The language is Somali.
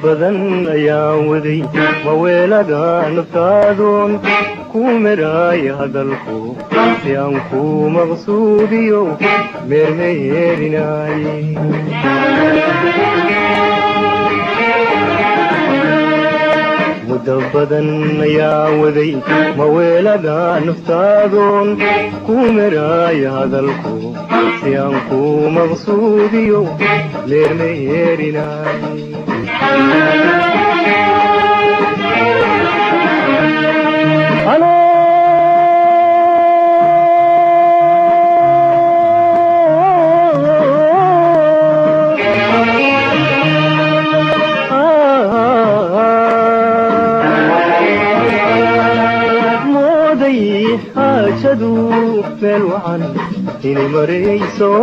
badan ayaan waday maweelaga naftaadoon ku meraaya hadalku si aan ku maqsuudiyo meermeerinaaye muddo badan ayaan waday maweelaga naftaadoon ku meraaya hadalku si aan ku maqsuudiyo meermeerinaaye حاجدو ملوعن إني مريسو